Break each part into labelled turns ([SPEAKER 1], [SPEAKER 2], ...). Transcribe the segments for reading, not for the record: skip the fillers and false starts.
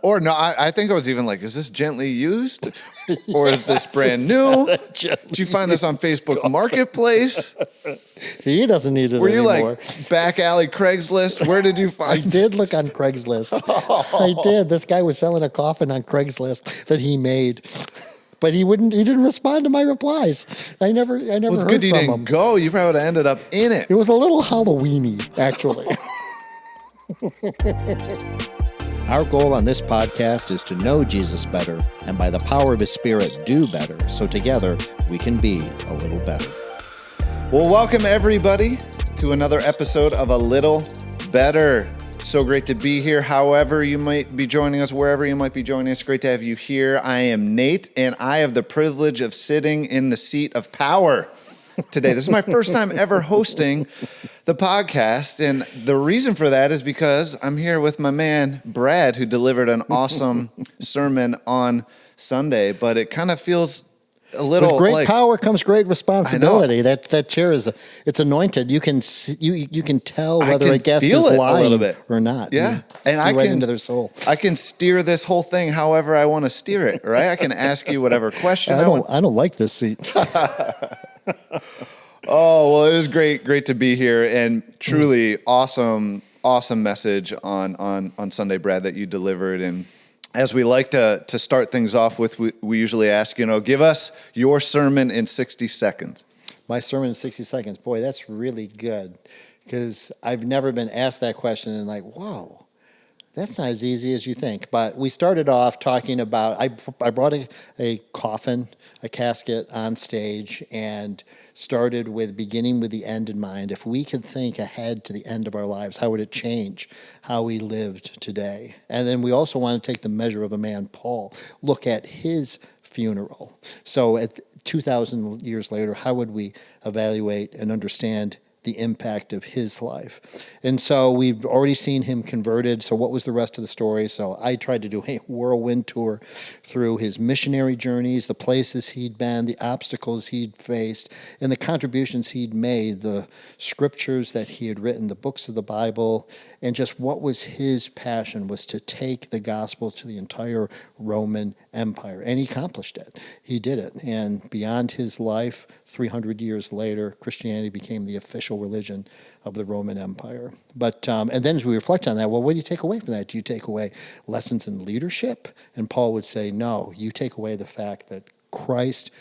[SPEAKER 1] Or no, I think I was even like, is this gently used? Or is this brand new? Did you find this on Facebook Marketplace?
[SPEAKER 2] He doesn't need it
[SPEAKER 1] Were you
[SPEAKER 2] anymore.
[SPEAKER 1] like back alley Craigslist? Where did you find
[SPEAKER 2] I did look on Craigslist. I did. This guy was selling a coffin on Craigslist that he made. But he didn't respond to my replies. I never
[SPEAKER 1] Well, it's
[SPEAKER 2] heard
[SPEAKER 1] good you
[SPEAKER 2] from
[SPEAKER 1] didn't
[SPEAKER 2] him.
[SPEAKER 1] go. You probably would have ended up in it.
[SPEAKER 2] It was a little Halloween-y, actually. Our goal on this podcast is to know Jesus better and by the power of his Spirit do better, so together we can be a little better.
[SPEAKER 1] Well, welcome everybody to another episode of A Little Better. So great to be here. However you might be joining us, wherever you might be joining us, great to have you here. I am Nate, and I have the privilege of sitting in the seat of power today. This is my first time ever hosting the podcast, and the reason for that is because I'm here with my man, Brad, who delivered an awesome sermon on Sunday, but it kind of feels a little
[SPEAKER 2] With great
[SPEAKER 1] like,
[SPEAKER 2] power comes great responsibility. That chair it's anointed. You can tell whether a guest is lying or not.
[SPEAKER 1] Yeah,
[SPEAKER 2] you
[SPEAKER 1] and
[SPEAKER 2] see
[SPEAKER 1] I
[SPEAKER 2] right
[SPEAKER 1] can
[SPEAKER 2] into their soul.
[SPEAKER 1] I can steer this whole thing however I want to steer it. Right? I can ask you whatever question I want.
[SPEAKER 2] I don't like this seat.
[SPEAKER 1] Oh, well, it is great to be here, and truly awesome message on Sunday, Brad, that you delivered. And as we like to start things off with, we usually ask, give us your sermon in 60 seconds.
[SPEAKER 2] My sermon in 60 seconds. Boy, that's really good, because I've never been asked that question and like, whoa, that's not as easy as you think. But we started off talking about, I brought a coffin, a casket on stage, and started beginning with the end in mind. If we could think ahead to the end of our lives, how would it change how we lived today? And then we also want to take the measure of a man, Paul, look at his funeral. So at 2,000 years later, how would we evaluate and understand the impact of his life? And so we've already seen him converted. So what was the rest of the story? So I tried to do a whirlwind tour through his missionary journeys, the places he'd been, the obstacles he'd faced, and the contributions he'd made, the scriptures that he had written, the books of the Bible, and just what was his passion was to take the gospel to the entire Roman Empire. And he accomplished it. He did it. And beyond his life, 300 years later, Christianity became the official religion of the Roman Empire. But and then as we reflect on that, well, what do you take away from that? Do you take away lessons in leadership? And Paul would say, no, you take away the fact that Christ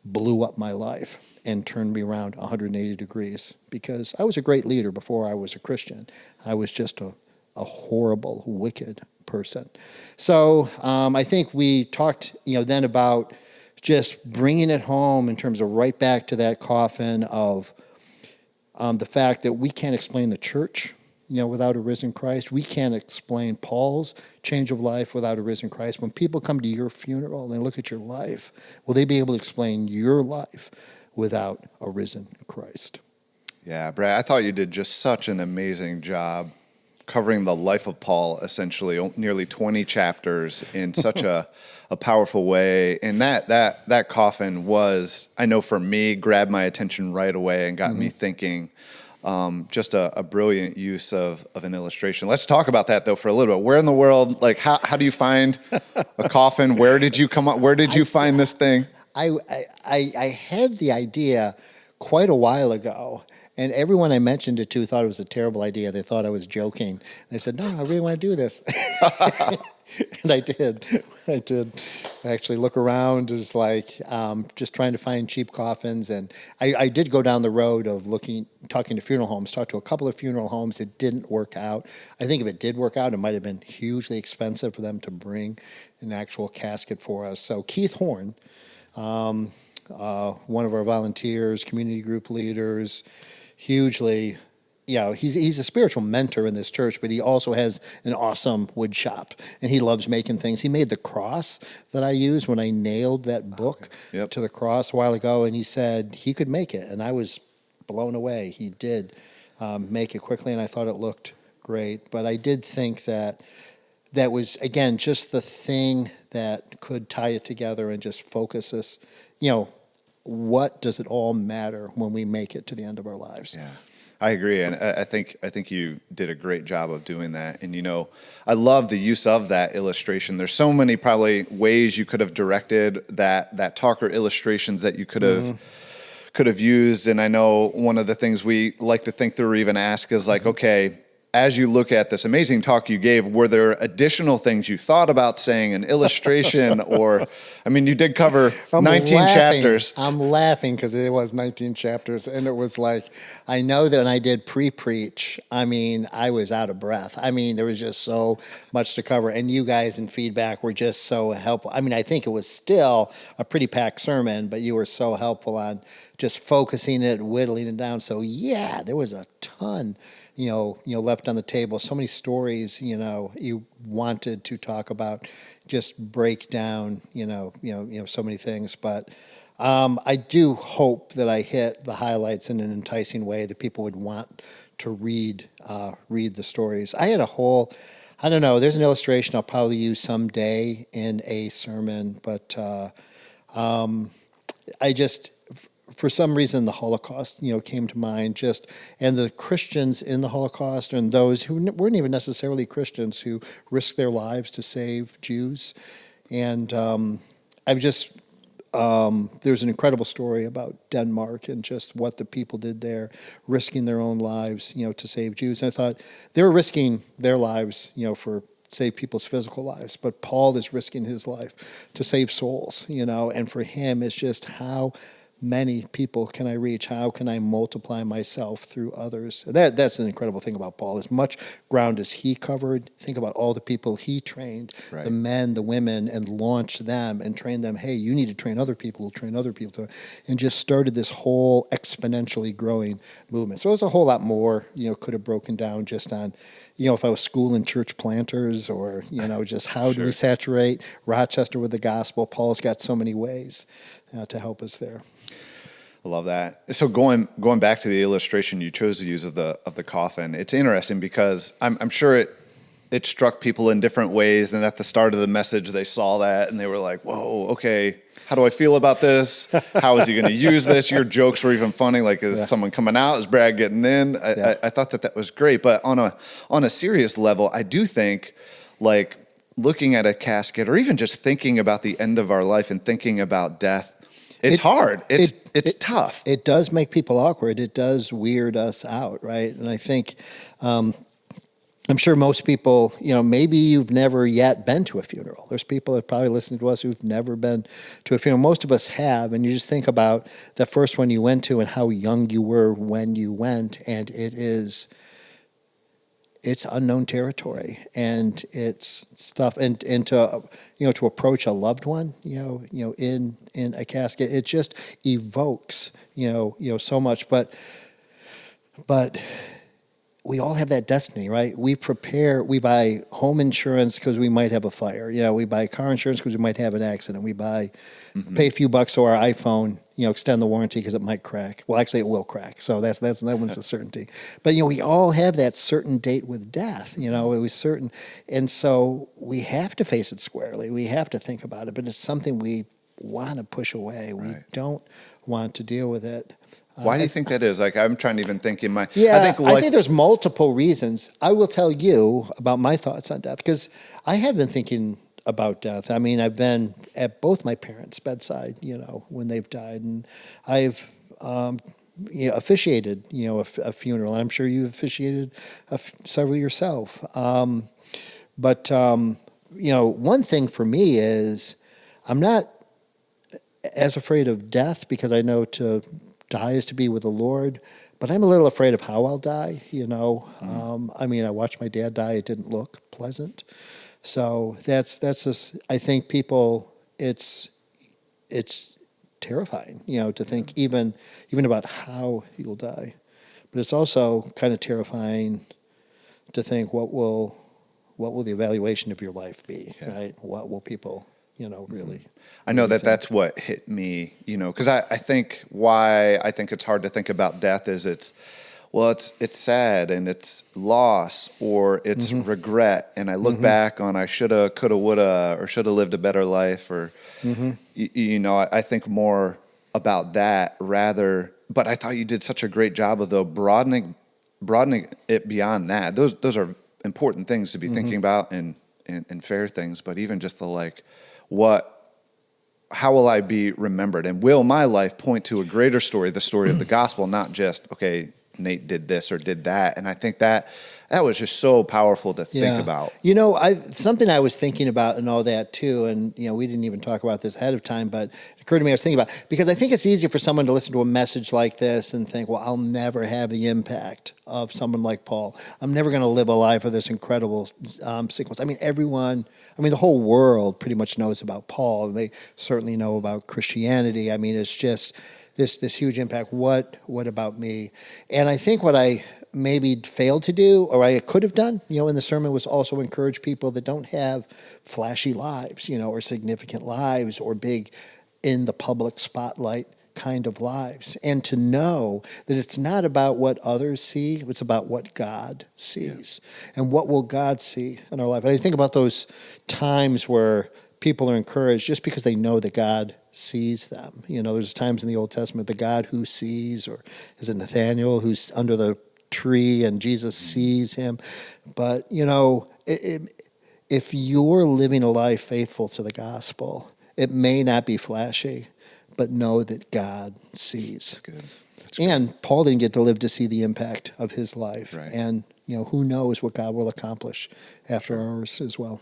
[SPEAKER 2] blew up my life and turned me around 180 degrees, because I was a great leader before I was a Christian. I was just a horrible, wicked person. So I think we talked, then about just bringing it home in terms of right back to that coffin of the fact that we can't explain the church, without a risen Christ. We can't explain Paul's change of life without a risen Christ. When people come to your funeral and they look at your life, will they be able to explain your life without a risen Christ?
[SPEAKER 1] Yeah, Brad, I thought you did just such an amazing job covering the life of Paul, essentially nearly 20 chapters in such a powerful way. And that coffin was, I know for me, grabbed my attention right away and got me thinking. Just a brilliant use of an illustration. Let's talk about that though for a little bit. Where in the world, like how do you find a coffin? Where did you come up? Where did you find this thing?
[SPEAKER 2] I had the idea quite a while ago. And everyone I mentioned it to thought it was a terrible idea. They thought I was joking. And I said, no, I really want to do this. And I did. I actually look around, just trying to find cheap coffins. And I did go down the road of talking to funeral homes, talked to a couple of funeral homes. It didn't work out. I think if it did work out, it might have been hugely expensive for them to bring an actual casket for us. So Keith Horn, one of our volunteers, community group leaders, hugely, he's a spiritual mentor in this church, but he also has an awesome wood shop, and he loves making things. He made the cross that I used when I nailed that book to the cross a while ago, and he said he could make it, and I was blown away. He did make it quickly, and I thought it looked great, but I did think that was, again, just the thing that could tie it together and just focus us, what does it all matter when we make it to the end of our lives?
[SPEAKER 1] Yeah. I agree, and I think you did a great job of doing that. And I love the use of that illustration. There's so many probably ways you could have directed that talk or illustrations that you could have used. And I know one of the things we like to think through or even ask is like, okay, as you look at this amazing talk you gave, were there additional things you thought about saying, an illustration, or, I mean, you did cover 19 chapters.
[SPEAKER 2] I'm laughing because it was 19 chapters, and it was like, I know that when I did pre-preach, I mean, I was out of breath. I mean, there was just so much to cover, and you guys in feedback were just so helpful. I mean, I think it was still a pretty packed sermon, but you were so helpful on just focusing it, whittling it down. So yeah, there was a ton left on the table. So many stories, you wanted to talk about, just break down, so many things. But I do hope that I hit the highlights in an enticing way that people would want to read the stories. I had I don't know, there's an illustration I'll probably use someday in a sermon, but I just, for some reason, the Holocaust, came to mind. And the Christians in the Holocaust, and those who weren't even necessarily Christians, who risked their lives to save Jews. And there's an incredible story about Denmark and just what the people did there, risking their own lives, to save Jews. And I thought they were risking their lives, for save people's physical lives, but Paul is risking his life to save souls, and for him, it's just how many people can I reach? How can I multiply myself through others? That's an incredible thing about Paul. As much ground as he covered, think about all the people he trained, right. The men, the women, and launched them and trained them. Hey, you need to train other people who train other people. And just started this whole exponentially growing movement. So it was a whole lot more, could have broken down just on, if I was school and church planters, or, just how do we saturate Rochester with the gospel. Paul's got so many ways to help us there.
[SPEAKER 1] I love that. So going back to the illustration you chose to use of the coffin, it's interesting because I'm sure it struck people in different ways. And at the start of the message, they saw that and they were like, "Whoa, okay, how do I feel about this? How is he going to use this?" Your jokes were even funny. Like, is someone coming out? Is Brad getting in? I thought that was great. But on a serious level, I do think, like, looking at a casket or even just thinking about the end of our life and thinking about death, it's hard. It's tough.
[SPEAKER 2] It does make people awkward. It does weird us out, right? And I think, I'm sure most people, maybe you've never yet been to a funeral. There's people that probably listening to us who've never been to a funeral. Most of us have, and you just think about the first one you went to and how young you were when you went, and it's unknown territory, and it's stuff, and to to approach a loved one, in a casket, it just evokes so much. But we all have that destiny, right? We buy home insurance because we might have a fire. We buy car insurance because we might have an accident. We pay a few bucks so our iPhone, extend the warranty because it might crack. Well, actually, it will crack. So that one's a certainty. But, we all have that certain date with death, it was certain. And so we have to face it squarely. We have to think about it. But it's something we want to push away. Right. We don't want to deal with it.
[SPEAKER 1] Why do you think that is? Like, I'm trying to even think in my...
[SPEAKER 2] I think there's multiple reasons. I will tell you about my thoughts on death, because I have been thinking about death. I mean, I've been at both my parents' bedside, when they've died, and I've officiated, a funeral, and I'm sure you've officiated several yourself. But one thing for me is I'm not as afraid of death, because I know to die is to be with the Lord, but I'm a little afraid of how I'll die, I mean, I watched my dad die. It didn't look pleasant. So that's just, I think people, it's terrifying, to think even about how you'll die. But it's also kind of terrifying to think what will the evaluation of your life be, right? What will people, really...
[SPEAKER 1] I know that's what hit me, because I think why I think it's hard to think about death is it's sad, and it's loss, or it's regret. And I look back on I shoulda, coulda, woulda, or shoulda lived a better life, or, I think more about that rather. But I thought you did such a great job of broadening broadening it beyond that, those are important things to be thinking about and fair things, but even just the like, how will I be remembered? And will my life point to a greater story, the story of the gospel, not just, okay, Nate did this or did that. And I think that was just so powerful to think about.
[SPEAKER 2] You know, something I was thinking about and all that too, and you know, we didn't even talk about this ahead of time, but it occurred to me I was thinking about, because I think it's easy for someone to listen to a message like this and think, well, I'll never have the impact of someone like Paul. I'm never going to live a life of this incredible sequence. I mean, the whole world pretty much knows about Paul, and they certainly know about Christianity. I mean, it's just this huge impact. What about me? And I think what I maybe failed to do, or I could have done, you know, in the sermon, was also encourage people that don't have flashy lives, you know, or significant lives, or big in the public spotlight kind of lives, and to know that it's not about what others see, it's about what God sees. And what will God see in our life? And I think about those times where people are encouraged just because they know that God sees them. You know, there's times in the Old Testament, the God who sees, or is it Nathaniel who's under the tree and Jesus sees him? But, you know, if you're living a life faithful to the gospel, it may not be flashy, but know that God sees.
[SPEAKER 1] That's good.
[SPEAKER 2] And Paul didn't get to live to see the impact of his life.
[SPEAKER 1] Right.
[SPEAKER 2] And, you know, who knows what God will accomplish after ours as well.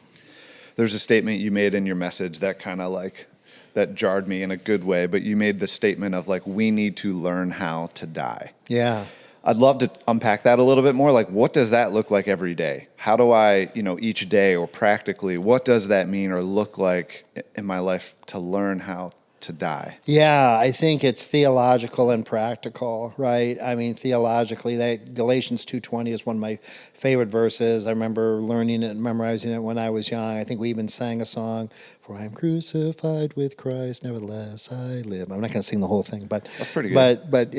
[SPEAKER 1] There's a statement you made in your message that kind of like, that jarred me in a good way, but you made the statement of like, we need to learn how to die.
[SPEAKER 2] Yeah.
[SPEAKER 1] I'd love to unpack that a little bit more. Like, what does that look like every day? How do I, you know, each day, or practically, what does that mean or look like in my life to learn how to die?
[SPEAKER 2] Yeah, I think it's theological and practical, right? I mean, theologically, that Galatians 2:20 is one of my favorite verses. I remember learning it and memorizing it when I was young. I think we even sang a song, "For I am crucified with Christ, nevertheless I live." I'm not going to sing the whole thing, but
[SPEAKER 1] that's pretty good.
[SPEAKER 2] But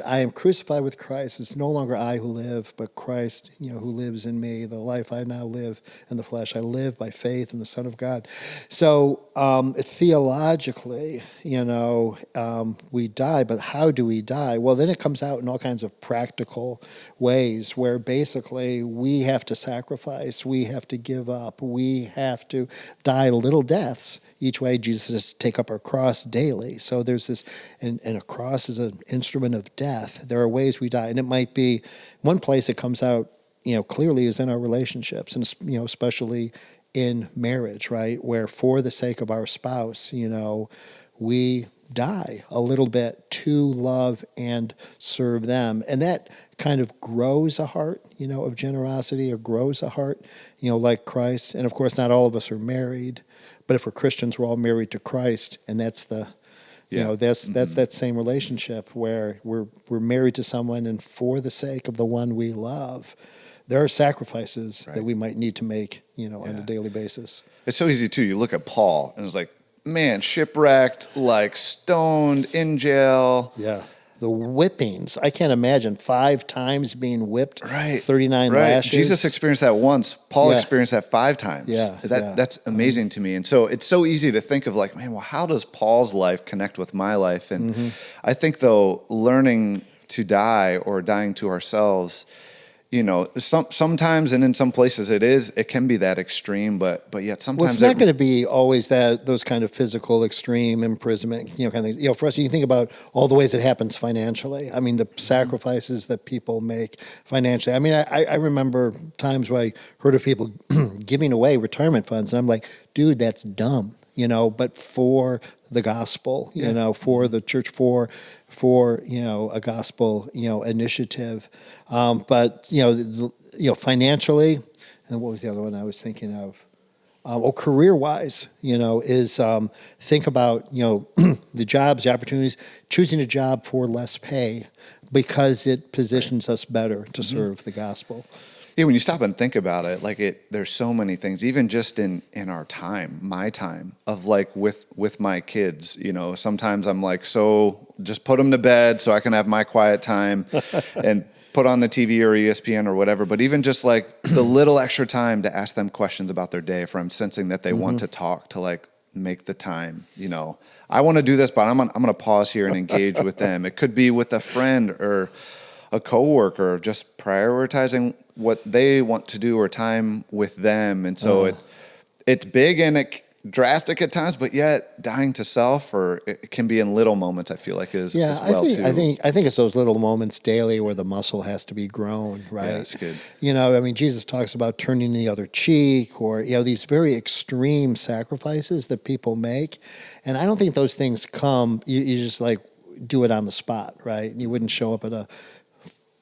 [SPEAKER 2] I am crucified with Christ. It's no longer I who live, but Christ, you know, who lives in me. The life I now live in the flesh, I live by faith in the Son of God. So theologically, you know, we die, but how do we die? Well, then it comes out in all kinds of practical ways where basically we have to sacrifice, we have to give up, we have to die little deaths each way. Jesus says, take up our cross daily. So there's this, and a cross is an instrument of death. There are ways we die. And it might be, one place it comes out, you know, clearly is in our relationships, and, you know, especially in marriage, right? Where for the sake of our spouse, you know, we die a little bit to love and serve them. And that kind of grows a heart, you know, of generosity, or grows a heart, you know, like Christ. And of course, not all of us are married, but if we're Christians, we're all married to Christ. And that's the, you know, that's that same relationship where we're married to someone, and for the sake of the one we love, there are sacrifices that we might need to make, you know, on a daily basis.
[SPEAKER 1] It's so easy too. You look at Paul and it's like, man, shipwrecked, like stoned, in jail.
[SPEAKER 2] Yeah. The whippings. I can't imagine 5 times being whipped, 39
[SPEAKER 1] right.
[SPEAKER 2] lashes.
[SPEAKER 1] Jesus experienced that once. Paul experienced that 5 times. That's amazing to me. And so it's so easy to think of like, man, well, how does Paul's life connect with my life? And I think, though, learning to die, or dying to ourselves, you know, sometimes, and in some places it can be that extreme, but yet sometimes.
[SPEAKER 2] Well, it's not going to be always those kind of physical extreme imprisonment, you know, kind of things. You know, for us, you think about all the ways it happens financially. I mean, the sacrifices that people make financially. I mean, I remember times where I heard of people giving away retirement funds, and I'm like, dude, that's dumb. You know, but for the gospel, you know, for the church, for you know, a gospel, you know, initiative. But you know, financially, and what was the other one I was thinking of? Career-wise, you know, is think about, you know, the jobs, the opportunities, choosing a job for less pay because it positions us better to serve the gospel.
[SPEAKER 1] Yeah, when you stop and think about it, like there's so many things, even just in our time, my time of like with my kids, you know, sometimes I'm like, so just put them to bed so I can have my quiet time and put on the TV or ESPN or whatever. But even just like the little extra time to ask them questions about their day, if I'm sensing that they want to talk, to like make the time, you know, I want to do this, but I'm going to pause here and engage with them. It could be with a friend or a coworker, just prioritizing what they want to do or time with them. And so it's big and drastic at times, but yet dying to self, or it can be in little moments, I feel like as well too.
[SPEAKER 2] I think it's those little moments daily where the muscle has to be grown, right?
[SPEAKER 1] Yeah, that's good.
[SPEAKER 2] I mean, Jesus talks about turning the other cheek, or these very extreme sacrifices that people make, and I don't think those things come. You just like do it on the spot, right? You wouldn't show up at a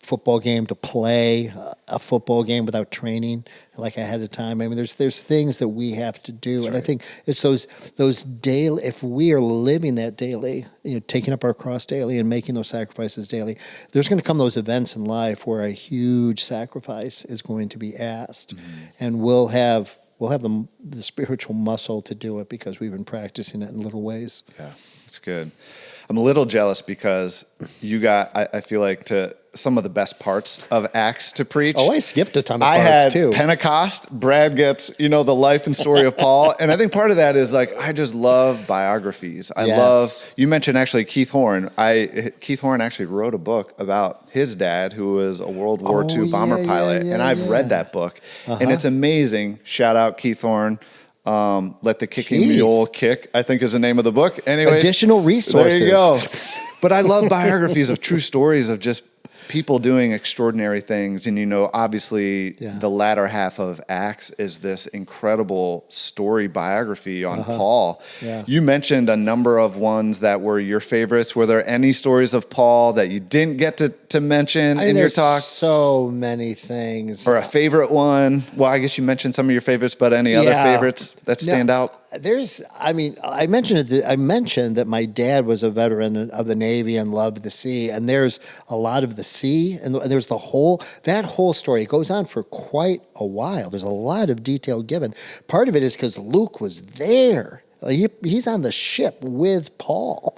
[SPEAKER 2] football game to play a football game without training like ahead of time. I mean, there's things that we have to do, and I think it's those daily. If we are living that daily, taking up our cross daily and making those sacrifices daily, there's going to come those events in life where a huge sacrifice is going to be asked, and we'll have the spiritual muscle to do it because we've been practicing it in little ways.
[SPEAKER 1] Yeah, that's good. I'm a little jealous because you got, I feel like, to some of the best parts of Acts to preach.
[SPEAKER 2] Oh, I skipped a ton of
[SPEAKER 1] I
[SPEAKER 2] parts
[SPEAKER 1] had
[SPEAKER 2] too.
[SPEAKER 1] Pentecost. Brad gets, the life and story of Paul. And I think part of that is like, I just love biographies. I love, you mentioned actually Keith Horn. Keith Horn actually wrote a book about his dad, who was a World War II bomber pilot. And I've read that book. And it's amazing. Shout out Keith Horn. Let the Kicking Mule Kick, I think is the name of the book. Anyways,
[SPEAKER 2] additional resources.
[SPEAKER 1] There you go. But I love biographies of true stories of just people doing extraordinary things. And, obviously the latter half of Acts is this incredible story biography on Paul. Yeah. You mentioned a number of ones that were your favorites. Were there any stories of Paul that you didn't get to mention in your talk?
[SPEAKER 2] So many things.
[SPEAKER 1] Or a favorite one? Well, I guess you mentioned some of your favorites, but any other favorites that stand out?
[SPEAKER 2] I mentioned that my dad was a veteran of the Navy and loved the sea, and there's a lot of the sea, and there's that whole story. It goes on for quite a while. There's a lot of detail given. Part of it is because Luke was there. He's on the ship with Paul.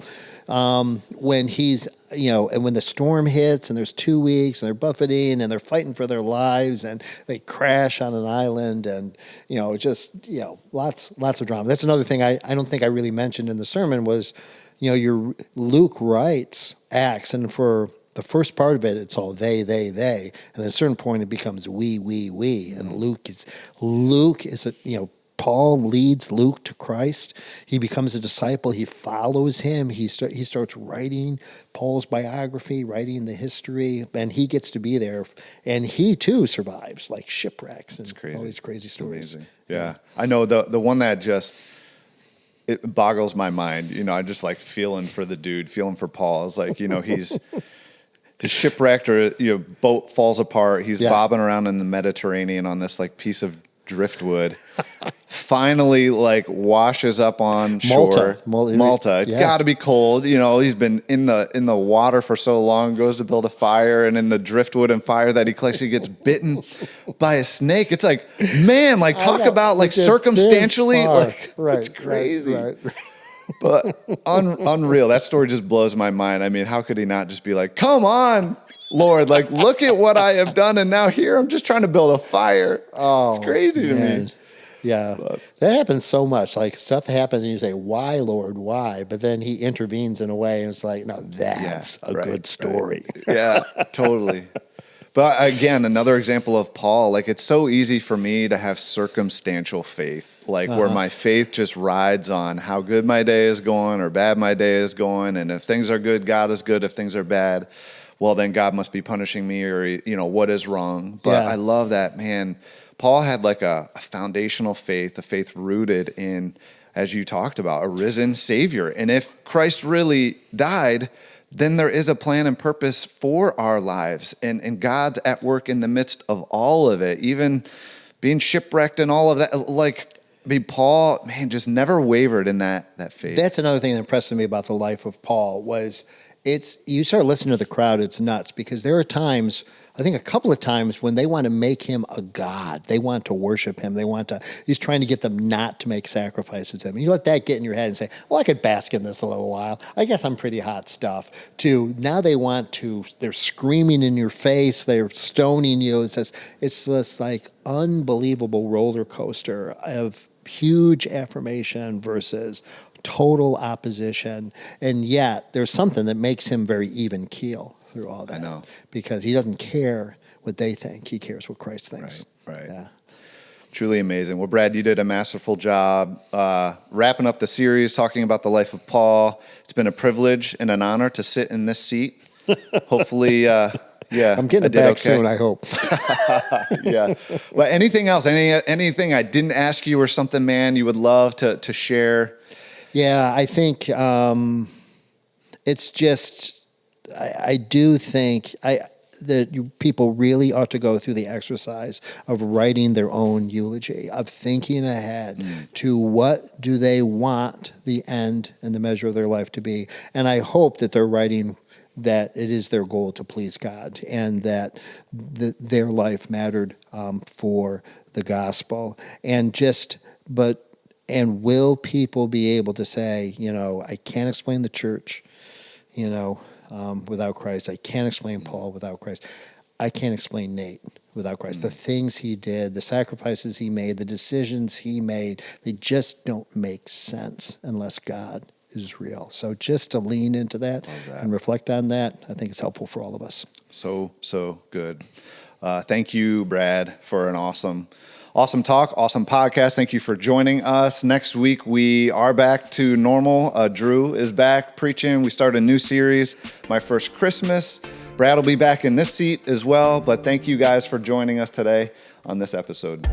[SPEAKER 2] When he's, and when the storm hits and there's 2 weeks and they're buffeting and they're fighting for their lives and they crash on an island and, lots of drama. That's another thing I don't think I really mentioned in the sermon was, Luke writes Acts, and for the first part of it, it's all they, and at a certain point it becomes we, and Luke is Paul leads Luke to Christ. He becomes a disciple. He follows him. He starts writing Paul's biography, writing the history, and he gets to be there. And he too survives, like shipwrecks and all these crazy stories.
[SPEAKER 1] Amazing. Yeah, I know the one that just it boggles my mind. I just like feeling for the dude, feeling for Paul. It's like he's shipwrecked, or boat falls apart. He's bobbing around in the Mediterranean on this like piece of driftwood. Finally washes up on shore. Malta. It's got to be cold. He's been in the water for so long, goes to build a fire, and in the driftwood and fire that he collects, he gets bitten by a snake. It's like, man, talk about circumstantially, it's crazy. Right. But unreal. That story just blows my mind. I mean, how could he not just be like, come on, Lord, look at what I have done, and now here I'm just trying to build a fire. Oh, it's crazy to me.
[SPEAKER 2] Yeah, that happens so much. Stuff happens and you say, why, Lord, why? But then he intervenes in a way and it's like, no, that's a good story.
[SPEAKER 1] Right. Yeah, totally. But again, another example of Paul, it's so easy for me to have circumstantial faith, where my faith just rides on how good my day is going or bad my day is going. And if things are good, God is good. If things are bad, well, then God must be punishing me, or, what is wrong. But I love that, man. Paul had a foundational faith, a faith rooted in, as you talked about, a risen Savior. And if Christ really died, then there is a plan and purpose for our lives. And God's at work in the midst of all of it, even being shipwrecked and all of that. Paul, man, just never wavered in that faith.
[SPEAKER 2] That's another thing that impressed me about the life of Paul was you start listening to the crowd, it's nuts, because there are times, I think a couple of times, when they want to make him a god. They want to worship him. He's trying to get them not to make sacrifices to him. And you let that get in your head and say, well, I could bask in this a little while. I guess I'm pretty hot stuff. Now they're screaming in your face. They're stoning you. It's this unbelievable roller coaster of huge affirmation versus total opposition, and yet there's something that makes him very even keel through all that.
[SPEAKER 1] I know.
[SPEAKER 2] Because he doesn't care what they think; he cares what Christ thinks.
[SPEAKER 1] Right.
[SPEAKER 2] Yeah.
[SPEAKER 1] Truly amazing. Well, Brad, you did a masterful job wrapping up the series, talking about the life of Paul. It's been a privilege and an honor to sit in this seat. Hopefully, I'm
[SPEAKER 2] getting it back soon, I hope.
[SPEAKER 1] Yeah. But anything else? Anything I didn't ask you or something, man, you would love to share?
[SPEAKER 2] Yeah, I think it's just, I do think that people really ought to go through the exercise of writing their own eulogy, of thinking ahead to what do they want the end and the measure of their life to be. And I hope that they're writing that it is their goal to please God, and that their life mattered for the gospel. And will people be able to say, I can't explain the church, without Christ. I can't explain Paul without Christ. I can't explain Nate without Christ. The things he did, the sacrifices he made, the decisions he made, they just don't make sense unless God is real. So just to lean into that and reflect on that, I think it's helpful for all of us. So
[SPEAKER 1] good. Thank you, Brad, for an awesome talk, awesome podcast. Thank you for joining us. Next week, we are back to normal. Drew is back preaching. We start a new series, My First Christmas. Brad will be back in this seat as well. But thank you guys for joining us today on this episode.